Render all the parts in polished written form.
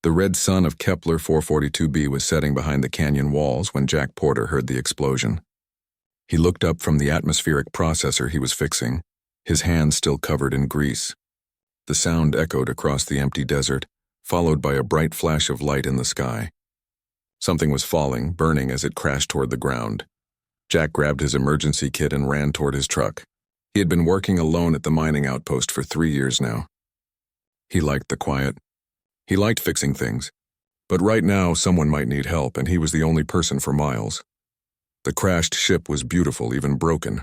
The red sun of Kepler 442b was setting behind the canyon walls when Jack Porter heard the explosion. He looked up from the atmospheric processor he was fixing, his hands still covered in grease. The sound echoed across the empty desert, followed by a bright flash of light in the sky. Something was falling, burning as it crashed toward the ground. Jack grabbed his emergency kit and ran toward his truck. He had been working alone at the mining outpost for 3 years now. He liked the quiet. He liked fixing things. But right now, someone might need help, and he was the only person for miles. The crashed ship was beautiful, even broken.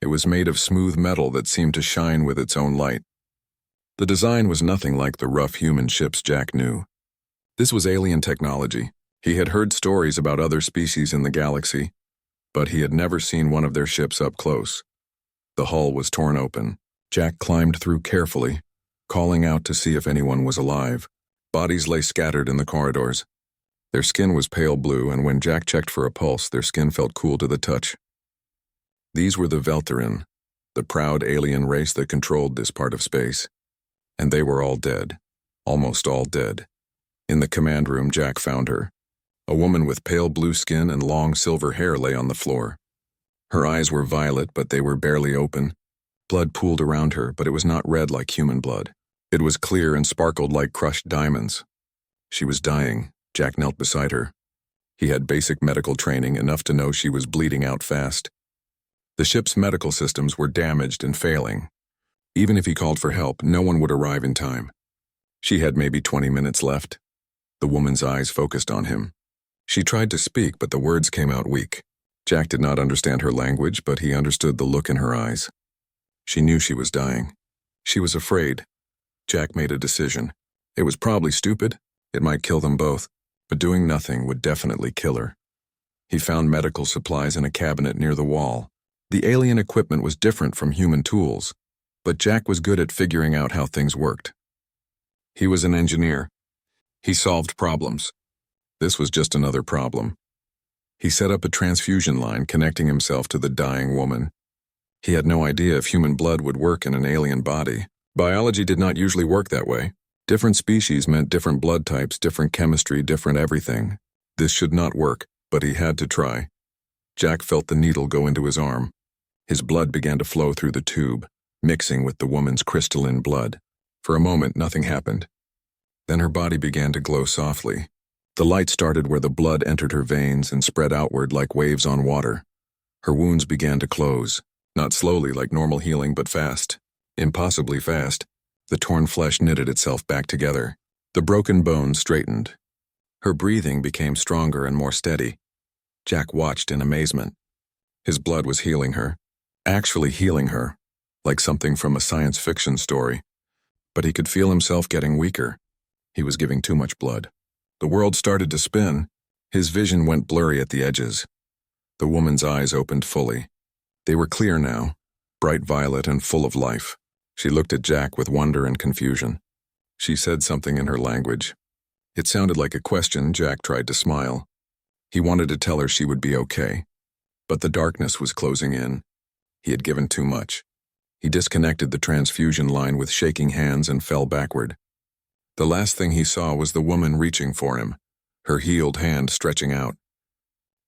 It was made of smooth metal that seemed to shine with its own light. The design was nothing like the rough human ships Jack knew. This was alien technology. He had heard stories about other species in the galaxy, but he had never seen one of their ships up close. The hull was torn open. Jack climbed through carefully, calling out to see if anyone was alive. Bodies lay scattered in the corridors. Their skin was pale blue, and when Jack checked for a pulse, their skin felt cool to the touch. These were the Velterin, the proud alien race that controlled this part of space. And they were all dead. Almost all dead. In the command room, Jack found her. A woman with pale blue skin and long silver hair lay on the floor. Her eyes were violet, but they were barely open. Blood pooled around her, but it was not red like human blood. It was clear and sparkled like crushed diamonds. She was dying. Jack knelt beside her. He had basic medical training, enough to know she was bleeding out fast. The ship's medical systems were damaged and failing. Even if he called for help, no one would arrive in time. She had maybe 20 minutes left. The woman's eyes focused on him. She tried to speak, but the words came out weak. Jack did not understand her language, but he understood the look in her eyes. She knew she was dying. She was afraid. Jack made a decision. It was probably stupid. It might kill them both, but doing nothing would definitely kill her. He found medical supplies in a cabinet near the wall. The alien equipment was different from human tools, but Jack was good at figuring out how things worked. He was an engineer. He solved problems. This was just another problem. He set up a transfusion line connecting himself to the dying woman. He had no idea if human blood would work in an alien body. Biology did not usually work that way. Different species meant different blood types, different chemistry, different everything. This should not work, but he had to try. Jack felt the needle go into his arm. His blood began to flow through the tube, mixing with the woman's crystalline blood. For a moment, nothing happened. Then her body began to glow softly. The light started where the blood entered her veins and spread outward like waves on water. Her wounds began to close, not slowly like normal healing, but fast. Impossibly fast. The torn flesh knitted itself back together. The broken bones straightened. Her breathing became stronger and more steady. Jack watched in amazement. His blood was healing her, actually healing her, like something from a science fiction story. But he could feel himself getting weaker. He was giving too much blood. The world started to spin. His vision went blurry at the edges. The woman's eyes opened fully. They were clear now, bright violet and full of life. She looked at Jack with wonder and confusion. She said something in her language. It sounded like a question. Jack tried to smile. He wanted to tell her she would be okay. But the darkness was closing in. He had given too much. He disconnected the transfusion line with shaking hands and fell backward. The last thing he saw was the woman reaching for him, her healed hand stretching out.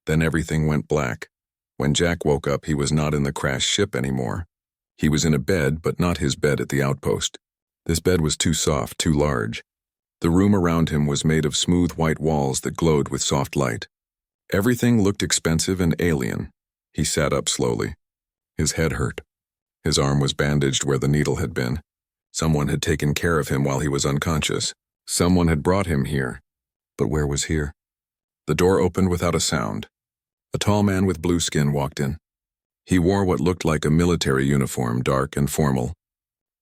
Then everything went black. When Jack woke up, he was not in the crashed ship anymore. He was in a bed, but not his bed at the outpost. This bed was too soft, too large. The room around him was made of smooth white walls that glowed with soft light. Everything looked expensive and alien. He sat up slowly. His head hurt. His arm was bandaged where the needle had been. Someone had taken care of him while he was unconscious. Someone had brought him here. But where was here? The door opened without a sound. A tall man with blue skin walked in. He wore what looked like a military uniform, dark and formal.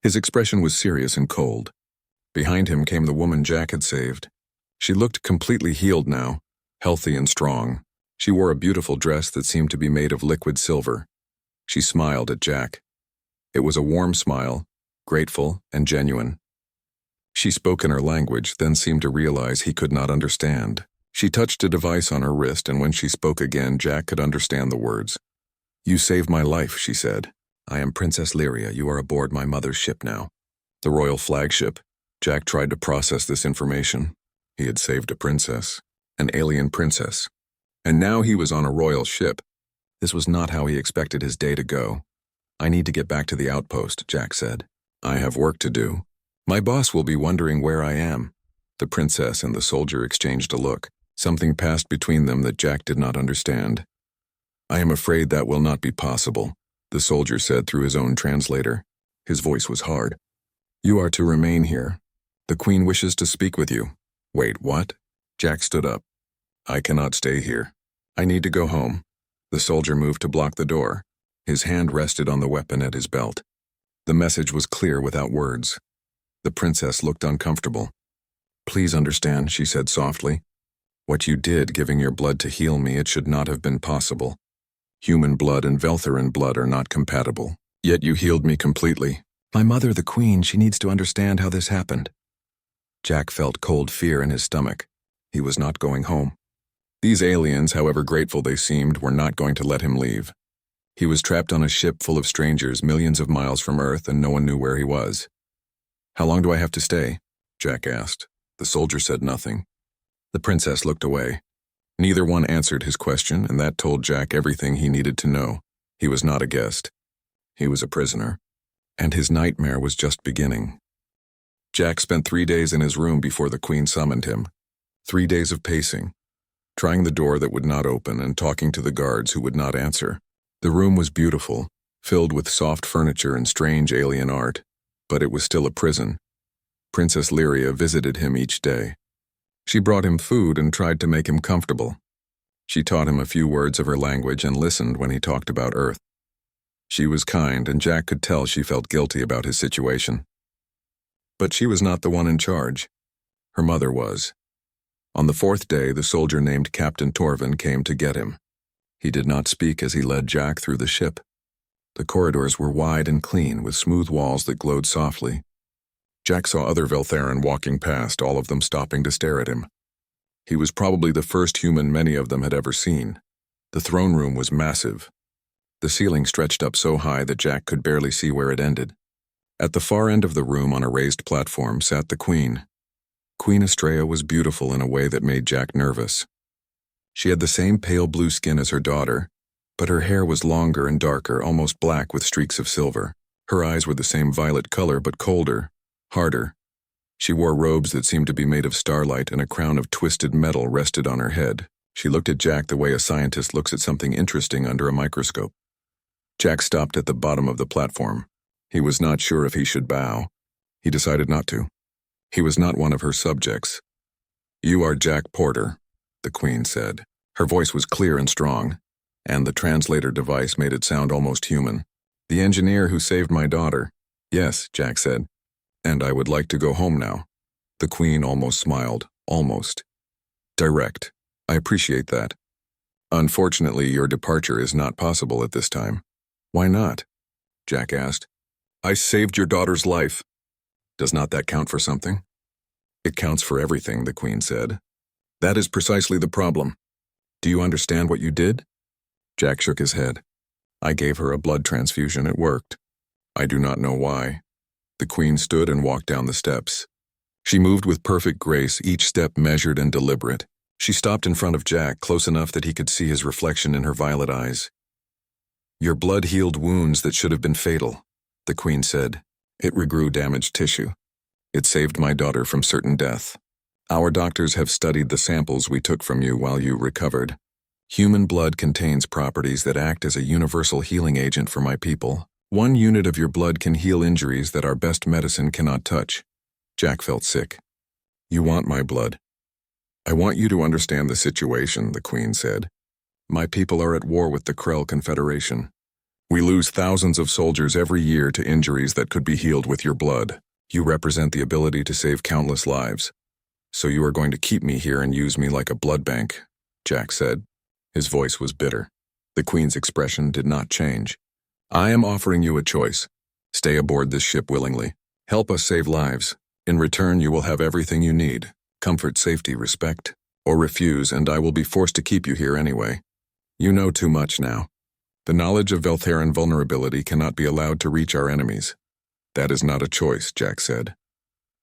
His expression was serious and cold. Behind him came the woman Jack had saved. She looked completely healed now, healthy and strong. She wore a beautiful dress that seemed to be made of liquid silver. She smiled at Jack. It was a warm smile, grateful and genuine. She spoke in her language, then seemed to realize he could not understand. She touched a device on her wrist, and when she spoke again, Jack could understand the words. "You saved my life," she said. "I am Princess Lyria. You are aboard my mother's ship now." The royal flagship. Jack tried to process this information. He had saved a princess, an alien princess, and now he was on a royal ship. This was not how he expected his day to go. "I need to get back to the outpost," Jack said. "I have work to do. My boss will be wondering where I am." The princess and the soldier exchanged a look. Something passed between them that Jack did not understand. "I am afraid that will not be possible," the soldier said through his own translator. His voice was hard. "You are to remain here. The Queen wishes to speak with you." "Wait, what?" Jack stood up. "I cannot stay here. I need to go home." The soldier moved to block the door. His hand rested on the weapon at his belt. The message was clear without words. The princess looked uncomfortable. "Please understand," she said softly. "What you did, giving your blood to heal me, it should not have been possible. Human blood and Veltheran blood are not compatible. Yet you healed me completely. My mother, the Queen, she needs to understand how this happened." Jack felt cold fear in his stomach. He was not going home. These aliens, however grateful they seemed, were not going to let him leave. He was trapped on a ship full of strangers millions of miles from Earth, and no one knew where he was. "How long do I have to stay?" Jack asked. The soldier said nothing. The princess looked away. Neither one answered his question, and that told Jack everything he needed to know. He was not a guest. He was a prisoner. And his nightmare was just beginning. Jack spent 3 days in his room before the Queen summoned him. 3 days of pacing, trying the door that would not open and talking to the guards who would not answer. The room was beautiful, filled with soft furniture and strange alien art, but it was still a prison. Princess Lyria visited him each day. She brought him food and tried to make him comfortable. She taught him a few words of her language and listened when he talked about Earth. She was kind, and Jack could tell she felt guilty about his situation. But she was not the one in charge. Her mother was. On the 4th day, the soldier named Captain Torvin came to get him. He did not speak as he led Jack through the ship. The corridors were wide and clean, with smooth walls that glowed softly. Jack saw other Veltheran walking past, all of them stopping to stare at him. He was probably the first human many of them had ever seen. The throne room was massive. The ceiling stretched up so high that Jack could barely see where it ended. At the far end of the room on a raised platform sat the Queen. Queen Estrella was beautiful in a way that made Jack nervous. She had the same pale blue skin as her daughter, but her hair was longer and darker, almost black with streaks of silver. Her eyes were the same violet color but colder, harder. She wore robes that seemed to be made of starlight, and a crown of twisted metal rested on her head. She looked at Jack the way a scientist looks at something interesting under a microscope. Jack stopped at the bottom of the platform. He was not sure if he should bow. He decided not to. He was not one of her subjects. "You are Jack Porter," the Queen said. Her voice was clear and strong, and the translator device made it sound almost human. "The engineer who saved my daughter." "Yes," Jack said. "And I would like to go home now." The Queen almost smiled. Almost. "Direct. I appreciate that. Unfortunately, your departure is not possible at this time." "Why not?" Jack asked. "I saved your daughter's life." "Does not that count for something?" "It counts for everything," the Queen said. "That is precisely the problem. Do you understand what you did?" Jack shook his head. "I gave her a blood transfusion. It worked. I do not know why." The Queen stood and walked down the steps. She moved with perfect grace, each step measured and deliberate. She stopped in front of Jack, close enough that he could see his reflection in her violet eyes. "Your blood healed wounds that should have been fatal," the Queen said. "It regrew damaged tissue. It saved my daughter from certain death. Our doctors have studied the samples we took from you while you recovered. Human blood contains properties that act as a universal healing agent for my people. 1 unit of your blood can heal injuries that our best medicine cannot touch." Jack felt sick. "You want my blood?" "I want you to understand the situation," the Queen said. "My people are at war with the Krell Confederation. We lose thousands of soldiers every year to injuries that could be healed with your blood. You represent the ability to save countless lives. So you are going to keep me here and use me like a blood bank," Jack said. His voice was bitter. The Queen's expression did not change. "I am offering you a choice. Stay aboard this ship willingly. Help us save lives. In return, you will have everything you need: comfort, safety, respect. Or refuse, and I will be forced to keep you here anyway. You know too much now. The knowledge of Veltheran vulnerability cannot be allowed to reach our enemies." "That is not a choice," Jack said.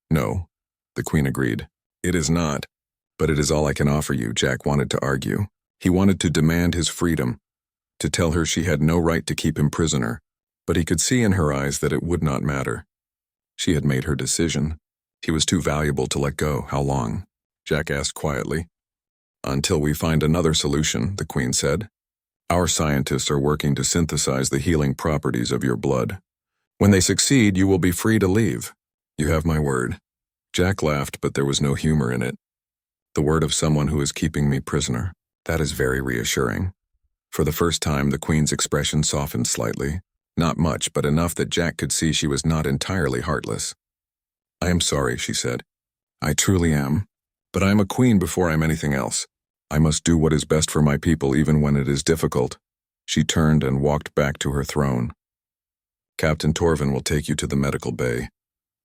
"No," the Queen agreed. "It is not. But it is all I can offer you, Jack wanted to argue. He wanted to demand his freedom, to tell her she had no right to keep him prisoner, but he could see in her eyes that it would not matter. She had made her decision. He was too valuable to let go. How long? Jack asked quietly. Until we find another solution, the Queen said. Our scientists are working to synthesize the healing properties of your blood. When they succeed, you will be free to leave. You have my word. Jack laughed, but there was no humor in it. The word of someone who is keeping me prisoner. That is very reassuring. For the first time, the Queen's expression softened slightly. Not much, but enough that Jack could see she was not entirely heartless. I am sorry, she said. I truly am. But I am a queen before I am anything else. I must do what is best for my people even when it is difficult. She turned and walked back to her throne. Captain Torvin will take you to the medical bay.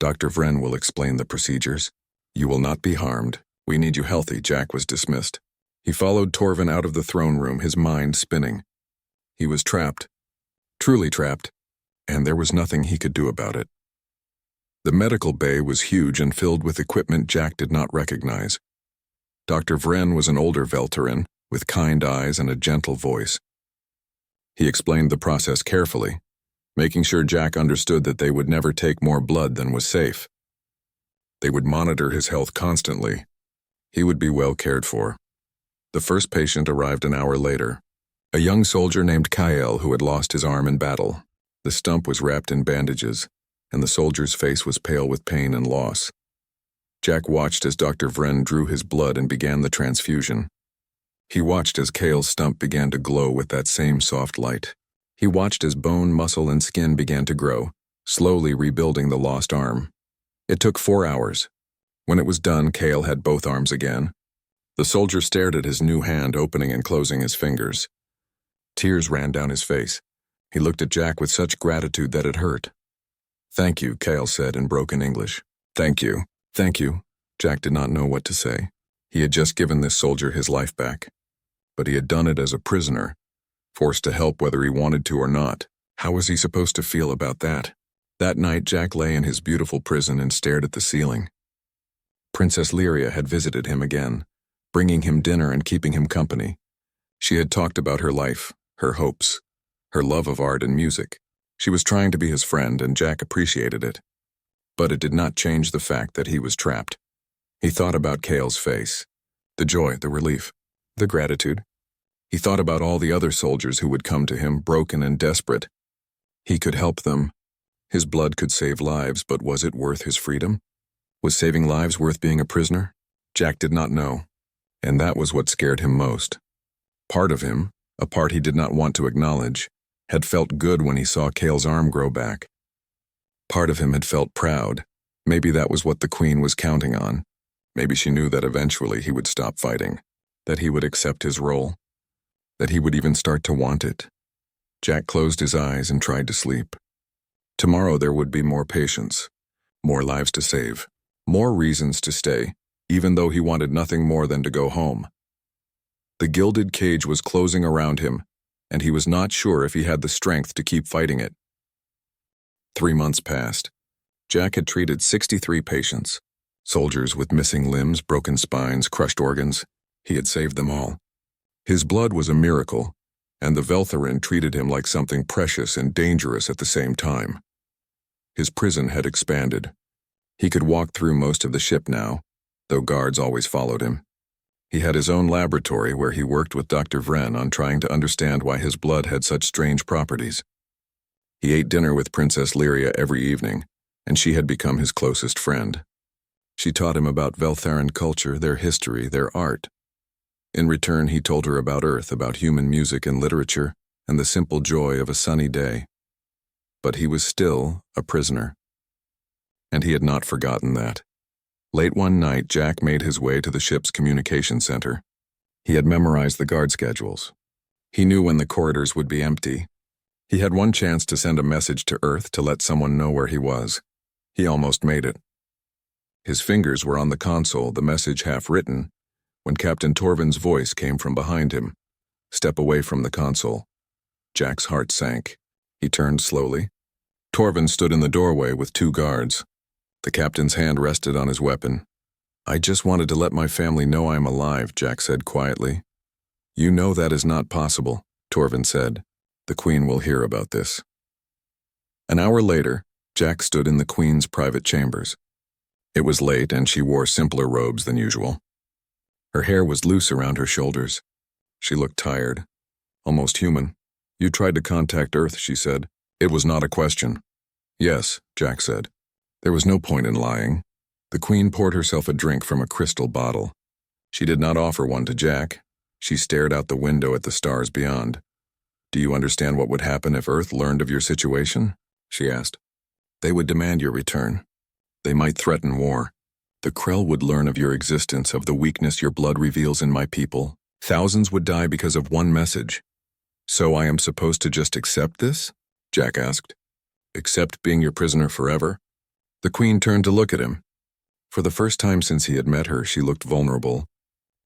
Dr. Vren will explain the procedures. You will not be harmed. We need you healthy. Jack was dismissed. He followed Torvin out of the throne room, his mind spinning. He was trapped. Truly trapped. And there was nothing he could do about it. The medical bay was huge and filled with equipment Jack did not recognize. Dr. Vren was an older Velterin, with kind eyes and a gentle voice. He explained the process carefully, making sure Jack understood that they would never take more blood than was safe. They would monitor his health constantly. He would be well cared for. The first patient arrived an hour later, a young soldier named Kyle who had lost his arm in battle. The stump was wrapped in bandages, and the soldier's face was pale with pain and loss. Jack watched as Dr. Vren drew his blood and began the transfusion. He watched as Kyle's stump began to glow with that same soft light. He watched as bone, muscle, and skin began to grow, slowly rebuilding the lost arm. It took 4 hours. When it was done, Kyle had both arms again. The soldier stared at his new hand opening and closing his fingers. Tears ran down his face. He looked at Jack with such gratitude that it hurt. Thank you, Kyle said in broken English. Thank you. Thank you. Jack did not know what to say. He had just given this soldier his life back. But he had done it as a prisoner, forced to help whether he wanted to or not. How was he supposed to feel about that? That night, Jack lay in his beautiful prison and stared at the ceiling. Princess Lyria had visited him again, bringing him dinner and keeping him company. She had talked about her life, her hopes, her love of art and music. She was trying to be his friend, and Jack appreciated it. But it did not change the fact that he was trapped. He thought about Kale's face, the joy, the relief, the gratitude. He thought about all the other soldiers who would come to him, broken and desperate. He could help them. His blood could save lives, but was it worth his freedom? Was saving lives worth being a prisoner? Jack did not know, and that was what scared him most. Part of him, a part he did not want to acknowledge, had felt good when he saw Kale's arm grow back. Part of him had felt proud. Maybe that was what the Queen was counting on. Maybe she knew that eventually he would stop fighting, that he would accept his role, that he would even start to want it. Jack closed his eyes and tried to sleep. Tomorrow there would be more patients, more lives to save, more reasons to stay, even though he wanted nothing more than to go home. The gilded cage was closing around him, and he was not sure if he had the strength to keep fighting it. 3 months passed. Jack had treated 63 patients, soldiers with missing limbs, broken spines, crushed organs. He had saved them all. His blood was a miracle, and the Veltherin treated him like something precious and dangerous at the same time. His prison had expanded. He could walk through most of the ship now, though guards always followed him. He had his own laboratory where he worked with Dr. Vren on trying to understand why his blood had such strange properties. He ate dinner with Princess Lyria every evening, and she had become his closest friend. She taught him about Veltherin culture, their history, their art. In return, he told her about Earth, about human music and literature, and the simple joy of a sunny day. But he was still a prisoner. And he had not forgotten that. Late one night, Jack made his way to the ship's communication center. He had memorized the guard schedules. He knew when the corridors would be empty. He had one chance to send a message to Earth to let someone know where he was. He almost made it. His fingers were on the console, the message half written, when Captain Torvin's voice came from behind him. Step away from the console. Jack's heart sank. He turned slowly. Torvin stood in the doorway with 2 guards. The captain's hand rested on his weapon. I just wanted to let my family know I am alive, Jack said quietly. You know that is not possible, Torvin said. The Queen will hear about this. An hour later, Jack stood in the Queen's private chambers. It was late and she wore simpler robes than usual. Her hair was loose around her shoulders. She looked tired, almost human. You tried to contact Earth, she said. It was not a question. Yes, Jack said. There was no point in lying. The Queen poured herself a drink from a crystal bottle. She did not offer one to Jack. She stared out the window at the stars beyond. Do you understand what would happen if Earth learned of your situation? She asked. They would demand your return. They might threaten war. The Krell would learn of your existence, of the weakness your blood reveals in my people. Thousands would die because of one message. So I am supposed to just accept this? Jack asked. Accept being your prisoner forever? The Queen turned to look at him. For the first time since he had met her, she looked vulnerable.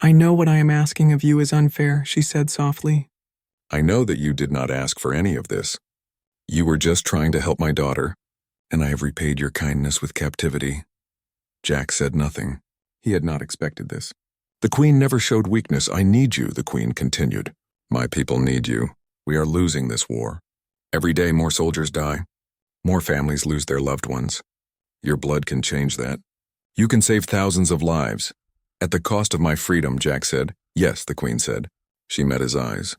I know what I am asking of you is unfair, she said softly. I know that you did not ask for any of this. You were just trying to help my daughter, and I have repaid your kindness with captivity. Jack said nothing. He had not expected this. The Queen never showed weakness. I need you, the Queen continued. My people need you. We are losing this war. Every day more soldiers die. More families lose their loved ones. Your blood can change that. You can save thousands of lives. At the cost of my freedom, Jack said. Yes, the Queen said. She met his eyes.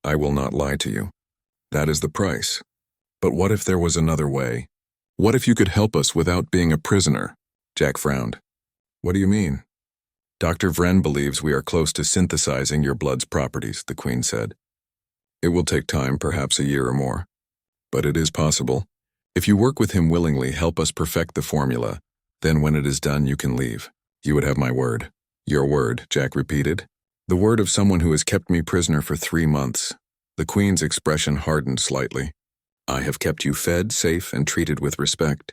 I will not lie to you. That is the price. But what if there was another way? What if you could help us without being a prisoner? Jack frowned. What do you mean? Dr. Vren believes we are close to synthesizing your blood's properties, the Queen said. It will take time, perhaps a year or more. But it is possible. If you work with him willingly, help us perfect the formula. Then when it is done, you can leave. You would have my word. Your word, Jack repeated. The word of someone who has kept me prisoner for 3 months. The Queen's expression hardened slightly. I have kept you fed, safe, and treated with respect.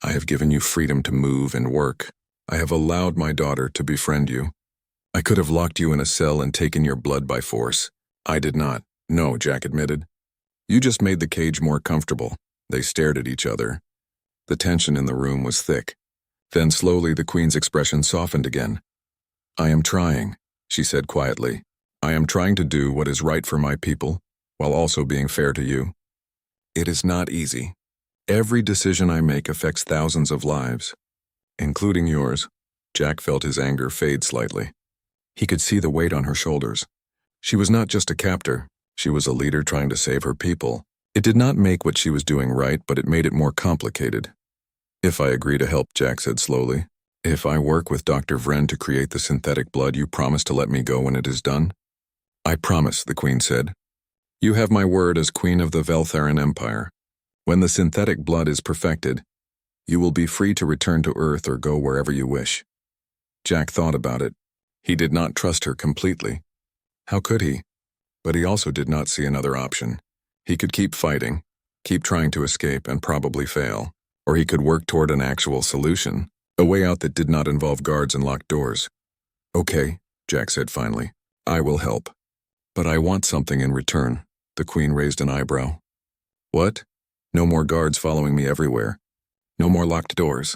I have given you freedom to move and work. I have allowed my daughter to befriend you. I could have locked you in a cell and taken your blood by force. I did not. No, Jack admitted. You just made the cage more comfortable. They stared at each other. The tension in the room was thick. Then slowly the Queen's expression softened again. I am trying, she said quietly. I am trying to do what is right for my people, while also being fair to you. It is not easy. Every decision I make affects thousands of lives, including yours. Jack felt his anger fade slightly. He could see the weight on her shoulders. She was not just a captor. She was a leader trying to save her people. It did not make what she was doing right, but it made it more complicated. If I agree to help, Jack said slowly. If I work with Dr. Vren to create the synthetic blood, you promise to let me go when it is done? I promise, the Queen said. You have my word as Queen of the Veltharan Empire. When the synthetic blood is perfected, you will be free to return to Earth or go wherever you wish. Jack thought about it. He did not trust her completely. How could he? But he also did not see another option. He could keep fighting, keep trying to escape, and probably fail. Or he could work toward an actual solution, a way out that did not involve guards and locked doors. Okay, Jack said finally. I will help. But I want something in return. The Queen raised an eyebrow. What? No more guards following me everywhere. No more locked doors.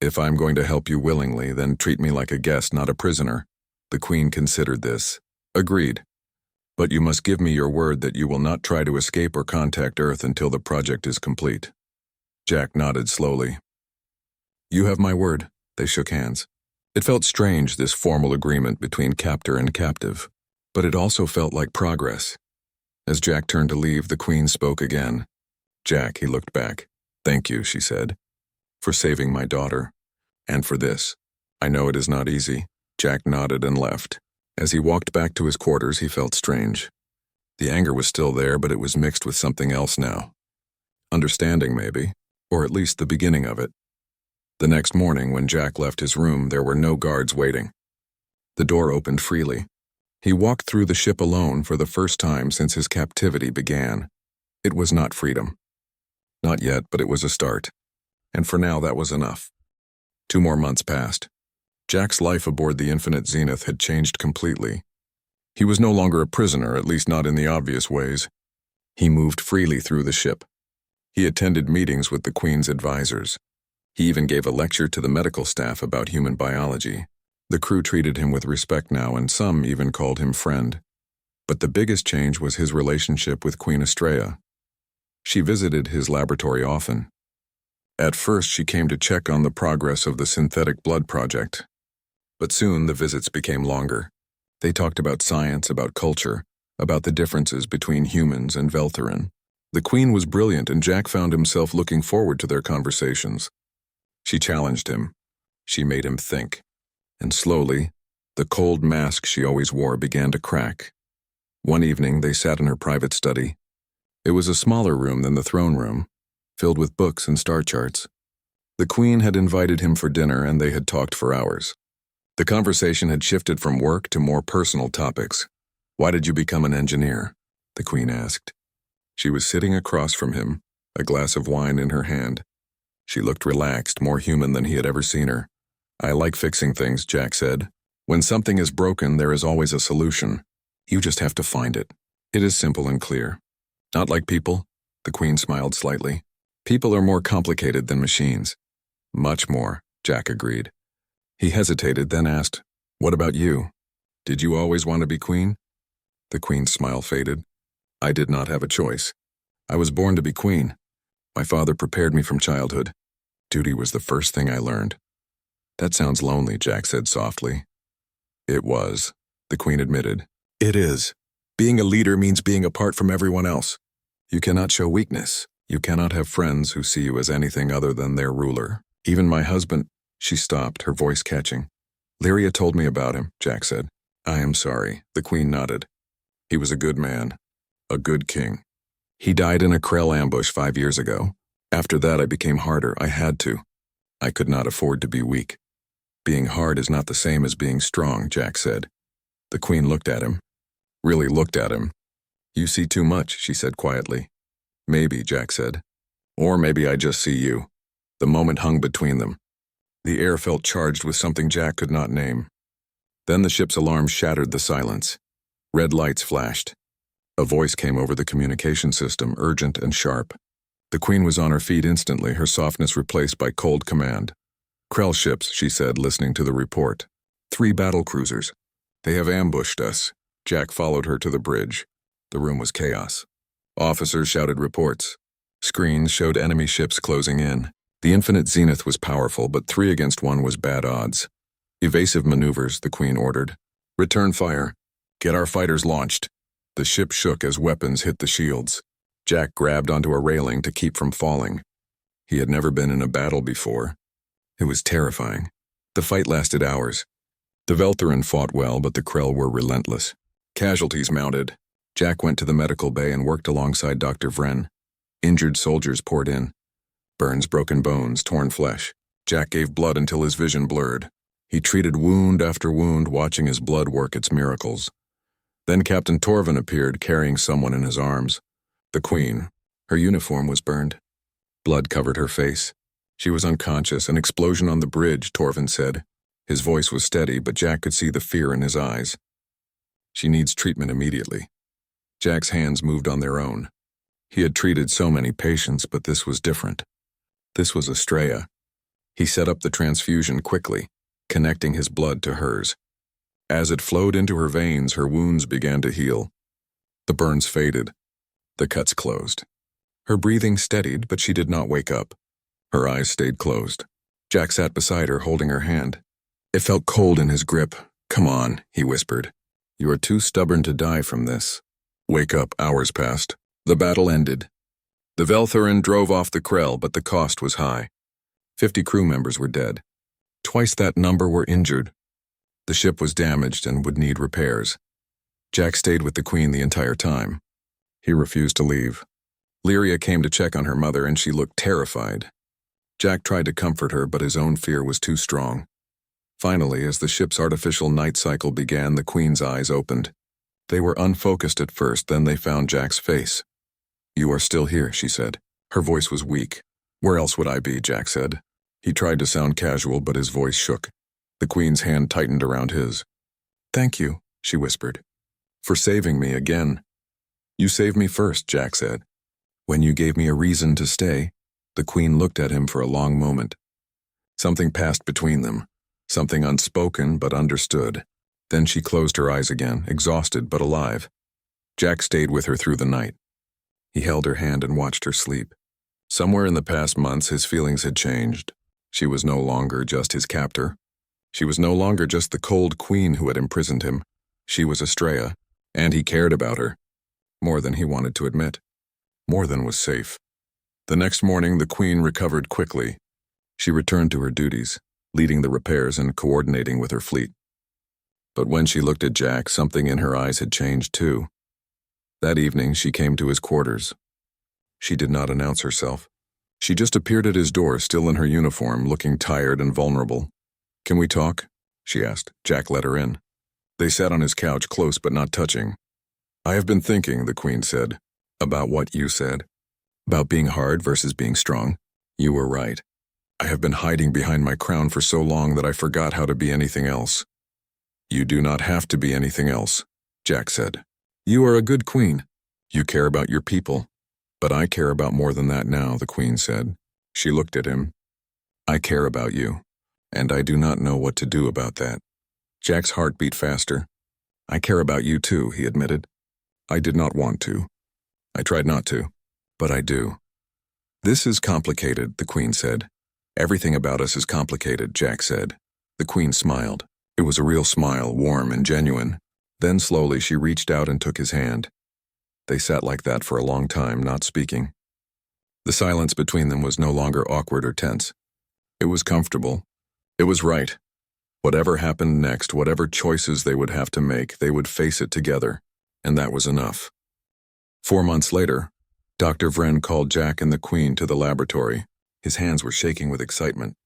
If I'm going to help you willingly, then treat me like a guest, not a prisoner. The Queen considered this. Agreed. But you must give me your word that you will not try to escape or contact Earth until the project is complete. Jack nodded slowly. You have my word. They shook hands. It felt strange, this formal agreement between captor and captive. But it also felt like progress. As Jack turned to leave, the Queen spoke again. Jack, he looked back. Thank you, she said, for saving my daughter. And for this. I know it is not easy. Jack nodded and left. As he walked back to his quarters, he felt strange. The anger was still there, but it was mixed with something else now. Understanding, maybe, or at least the beginning of it. The next morning, when Jack left his room, there were no guards waiting. The door opened freely. He walked through the ship alone for the first time since his captivity began. It was not freedom. Not yet, but it was a start. And for now, that was enough. 2 more months passed. Jack's life aboard the Infinite Zenith had changed completely. He was no longer a prisoner, at least not in the obvious ways. He moved freely through the ship. He attended meetings with the Queen's advisors. He even gave a lecture to the medical staff about human biology. The crew treated him with respect now, and some even called him friend. But the biggest change was his relationship with Queen Estrella. She visited his laboratory often. At first, she came to check on the progress of the synthetic blood project. But soon, the visits became longer. They talked about science, about culture, about the differences between humans and Veltherin. The Queen was brilliant, and Jack found himself looking forward to their conversations. She challenged him. She made him think. And slowly, the cold mask she always wore began to crack. One evening, they sat in her private study. It was a smaller room than the throne room, filled with books and star charts. The Queen had invited him for dinner, and they had talked for hours. The conversation had shifted from work to more personal topics. "Why did you become an engineer?" the Queen asked. She was sitting across from him, a glass of wine in her hand. She looked relaxed, more human than he had ever seen her. "I like fixing things," Jack said. "When something is broken, there is always a solution. You just have to find it. It is simple and clear." "Not like people?" The Queen smiled slightly. "People are more complicated than machines." "Much more," Jack agreed. He hesitated, then asked, "What about you? Did you always want to be queen?" The Queen's smile faded. "I did not have a choice. I was born to be queen. My father prepared me from childhood. Duty was the first thing I learned." "That sounds lonely," Jack said softly. "It was," the Queen admitted. "It is. Being a leader means being apart from everyone else. You cannot show weakness. You cannot have friends who see you as anything other than their ruler. Even my husband—" She stopped, her voice catching. "Lyria told me about him," Jack said. "I am sorry," the Queen nodded. "He was a good man. A good king. He died in a Krell ambush 5 years ago. After that, I became harder. I had to. I could not afford to be weak." "Being hard is not the same as being strong," Jack said. The Queen looked at him. Really looked at him. "You see too much," she said quietly. "Maybe," Jack said. "Or maybe I just see you." The moment hung between them. The air felt charged with something Jack could not name. Then the ship's alarm shattered the silence. Red lights flashed. A voice came over the communication system, urgent and sharp. The Queen was on her feet instantly, her softness replaced by cold command. "Krell ships," she said, listening to the report. 3 battle cruisers. They have ambushed us." Jack followed her to the bridge. The room was chaos. Officers shouted reports. Screens showed enemy ships closing in. The infinite zenith was powerful, but 3 against 1 was bad odds. "Evasive maneuvers," the Queen ordered. "Return fire. Get our fighters launched." The ship shook as weapons hit the shields. Jack grabbed onto a railing to keep from falling. He had never been in a battle before. It was terrifying. The fight lasted hours. The Veltherin fought well, but the Krell were relentless. Casualties mounted. Jack went to the medical bay and worked alongside Dr. Vren. Injured soldiers poured in. Burns, broken bones, torn flesh. Jack gave blood until his vision blurred. He treated wound after wound, watching his blood work its miracles. Then Captain Torvin appeared, carrying someone in his arms. The Queen. Her uniform was burned. Blood covered her face. She was unconscious. "An explosion on the bridge," Torvin said. His voice was steady, but Jack could see the fear in his eyes. "She needs treatment immediately." Jack's hands moved on their own. He had treated so many patients, but this was different. This was Estrella. He set up the transfusion quickly, connecting his blood to hers. As it flowed into her veins, her wounds began to heal. The burns faded. The cuts closed. Her breathing steadied, but she did not wake up. Her eyes stayed closed. Jack sat beside her, holding her hand. It felt cold in his grip. "Come on," he whispered. "You are too stubborn to die from this." Wake up. Hours passed. The battle ended. The Veltherin drove off the Krell, but the cost was high. 50 crew members were dead. Twice that number were injured. The ship was damaged and would need repairs. Jack stayed with the Queen the entire time. He refused to leave. Lyria came to check on her mother, and she looked terrified. Jack tried to comfort her, but his own fear was too strong. Finally, as the ship's artificial night cycle began, the Queen's eyes opened. They were unfocused at first, then they found Jack's face. "You are still here," she said. Her voice was weak. "Where else would I be?" Jack said. He tried to sound casual, but his voice shook. The Queen's hand tightened around his. "Thank you," she whispered. "For saving me again." "You saved me first," Jack said. "When you gave me a reason to stay." The Queen looked at him for a long moment. Something passed between them. something unspoken but understood. Then she closed her eyes again, exhausted but alive. Jack stayed with her through the night. He held her hand and watched her sleep. Somewhere in the past months, his feelings had changed. She was no longer just his captor. She was no longer just the cold queen who had imprisoned him. She was Estrella, and he cared about her. More than he wanted to admit. More than was safe. The next morning, the queen recovered quickly. She returned to her duties, leading the repairs and coordinating with her fleet. But when she looked at Jack, something in her eyes had changed too. That evening, she came to his quarters. She did not announce herself. She just appeared at his door, still in her uniform, looking tired and vulnerable. "Can we talk?" she asked. Jack let her in. They sat on his couch, close but not touching. "I have been thinking," the queen said, "about what you said. About being hard versus being strong. You were right. I have been hiding behind my crown for so long that I forgot how to be anything else." "You do not have to be anything else," Jack said. "You are a good queen. You care about your people. But I care about more than that now," the queen said. She looked at him. "I care about you, and I do not know what to do about that." Jack's heart beat faster. "I care about you too," he admitted. "I did not want to. I tried not to, but I do." "This is complicated," the queen said. "Everything about us is complicated," Jack said. The queen smiled. It was a real smile, warm and genuine. Then slowly she reached out and took his hand. They sat like that for a long time, not speaking. The silence between them was no longer awkward or tense. It was comfortable. It was right. Whatever happened next, whatever choices they would have to make, they would face it together, and that was enough. 4 months later, Dr. Vren called Jack and the Queen to the laboratory. His hands were shaking with excitement.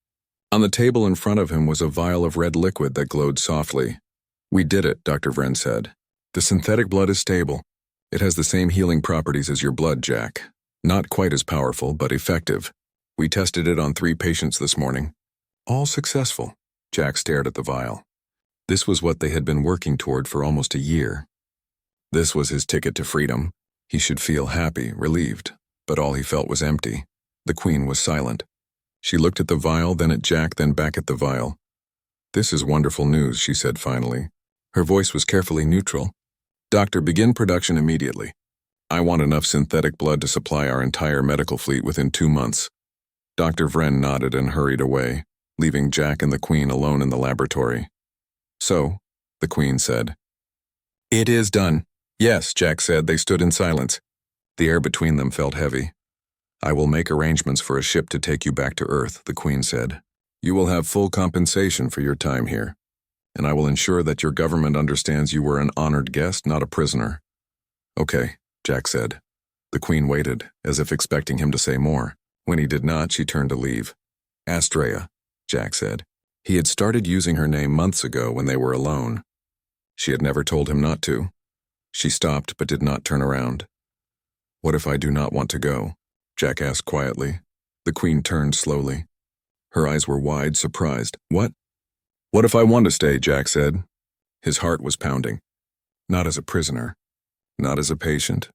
On the table in front of him was a vial of red liquid that glowed softly. "We did it," Dr. Vren said. "The synthetic blood is stable. It has the same healing properties as your blood, Jack. Not quite as powerful, but effective. We tested it on 3 patients this morning. All successful." Jack stared at the vial. This was what they had been working toward for almost a year. This was his ticket to freedom. He should feel happy, relieved, but all he felt was empty. The queen was silent. She looked at the vial, then at Jack, then back at the vial. "This is wonderful news," she said finally. Her voice was carefully neutral. "Doctor, begin production immediately. I want enough synthetic blood to supply our entire medical fleet within 2 months." Dr. Vren nodded and hurried away, leaving Jack and the Queen alone in the laboratory. "So," the Queen said. "It is done." "Yes," Jack said. They stood in silence. The air between them felt heavy. "I will make arrangements for a ship to take you back to Earth," the Queen said. "You will have full compensation for your time here, and I will ensure that your government understands you were an honored guest, not a prisoner." "Okay," Jack said. The Queen waited, as if expecting him to say more. When he did not, she turned to leave. "Astrea," Jack said. He had started using her name months ago when they were alone. She had never told him not to. She stopped but did not turn around. "What if I do not want to go?" Jack asked quietly. The Queen turned slowly. Her eyes were wide, surprised. "What?" "What if I want to stay?" Jack said. His heart was pounding. "Not as a prisoner, not as a patient,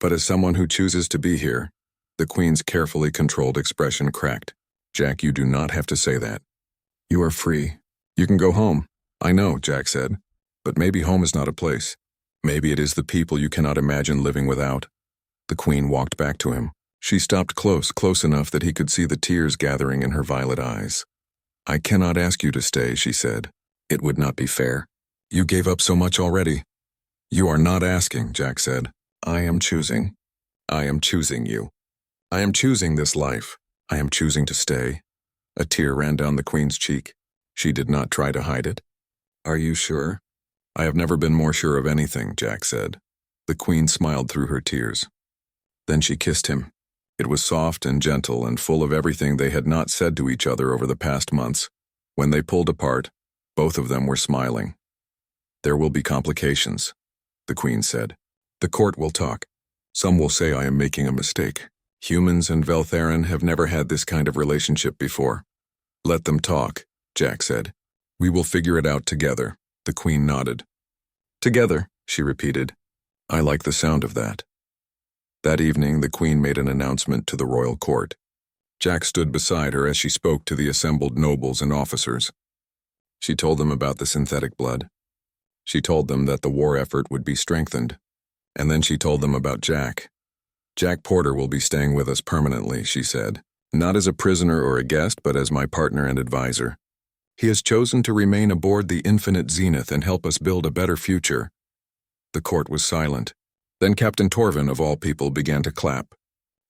but as someone who chooses to be here." The Queen's carefully controlled expression cracked. "Jack, you do not have to say that. You are free. You can go home." "I know," Jack said, "but maybe home is not a place. Maybe it is the people you cannot imagine living without." The Queen walked back to him. She stopped close enough that he could see the tears gathering in her violet eyes. "I cannot ask you to stay," she said. "It would not be fair. You gave up so much already." "You are not asking," Jack said. "I am choosing. I am choosing you. I am choosing this life. I am choosing to stay." A tear ran down the Queen's cheek. She did not try to hide it. "Are you sure?" "I have never been more sure of anything," Jack said. The Queen smiled through her tears. Then she kissed him. It was soft and gentle and full of everything they had not said to each other over the past months. When they pulled apart, both of them were smiling. "There will be complications," the Queen said. "The court will talk. Some will say I am making a mistake. Humans and Veltheran have never had this kind of relationship before." "Let them talk," Jack said. "We will figure it out together." The Queen nodded. "Together," she repeated. "I like the sound of that." That evening, the Queen made an announcement to the royal court. Jack stood beside her as she spoke to the assembled nobles and officers. She told them about the synthetic blood. She told them that the war effort would be strengthened. And then she told them about Jack. Jack Porter will be staying with us permanently, she said. Not as a prisoner or a guest, but as my partner and advisor. He has chosen to remain aboard the Infinite Zenith and help us build a better future. The court was silent. Then Captain Torvin, of all people, began to clap.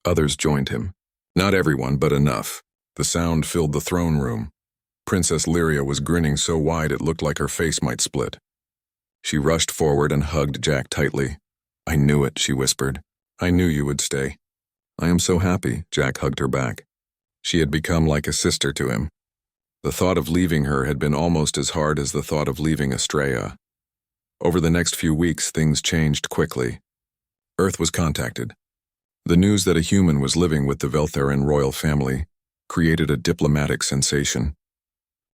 Others joined him. Not everyone, but enough. The sound filled the throne room. Princess Lyria was grinning so wide it looked like her face might split. She rushed forward and hugged Jack tightly. I knew it, she whispered. I knew you would stay. I am so happy, Jack hugged her back. She had become like a sister to him. The thought of leaving her had been almost as hard as the thought of leaving Estrella. Over the next few weeks, things changed quickly. Earth was contacted. The news that a human was living with the Veltheran royal family created a diplomatic sensation.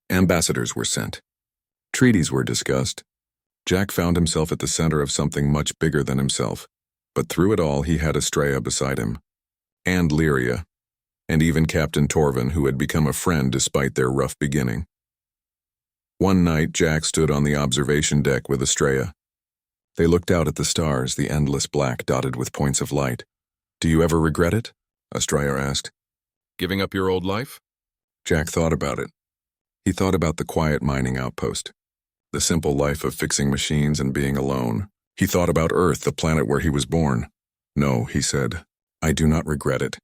Ambassadors were sent. Treaties were discussed. Jack found himself at the center of something much bigger than himself, but through it all he had Estrella beside him. And Lyria. And even Captain Torvin, who had become a friend despite their rough beginning. One night, Jack stood on the observation deck with Estrella. They looked out at the stars, the endless black dotted with points of light. Do you ever regret it? Estrella asked. Giving up your old life? Jack thought about it. He thought about the quiet mining outpost, the simple life of fixing machines and being alone. He thought about Earth, the planet where he was born. No, he said, I do not regret it.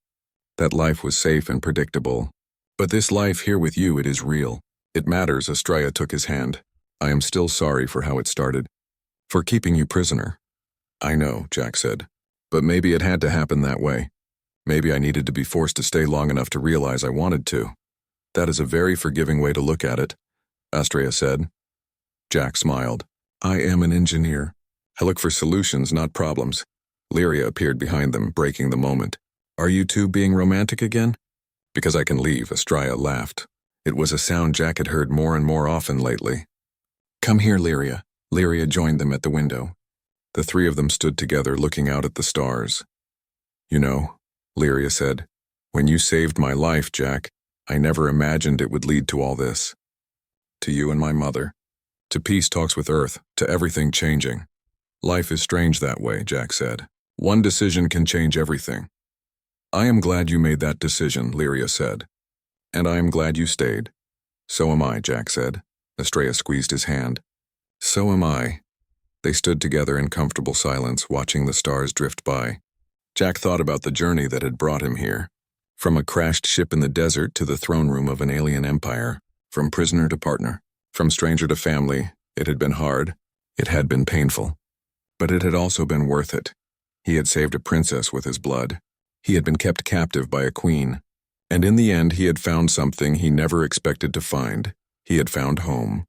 That life was safe and predictable. But this life here with you, it is real. It matters, Estrella took his hand. I am still sorry for how it started. For keeping you prisoner. I know, Jack said. But maybe it had to happen that way. Maybe I needed to be forced to stay long enough to realize I wanted to. That is a very forgiving way to look at it, Estrella said. Jack smiled. I am an engineer. I look for solutions, not problems. Lyria appeared behind them, breaking the moment. Are you two being romantic again? Because I can leave, Estrella laughed. It was a sound Jack had heard more and more often lately. Come here, Lyria. Lyria joined them at the window. The three of them stood together, looking out at the stars. You know, Lyria said, when you saved my life, Jack, I never imagined it would lead to all this. To you and my mother. To peace talks with Earth, to everything changing. Life is strange that way, Jack said. One decision can change everything. I am glad you made that decision, Lyria said. And I am glad you stayed. So am I, Jack said. Estrella squeezed his hand. So am I. They stood together in comfortable silence, watching the stars drift by. Jack thought about the journey that had brought him here. From a crashed ship in the desert to the throne room of an alien empire. From prisoner to partner. From stranger to family. It had been hard. It had been painful. But it had also been worth it. He had saved a princess with his blood. He had been kept captive by a queen. And in the end, he had found something he never expected to find. He had found home.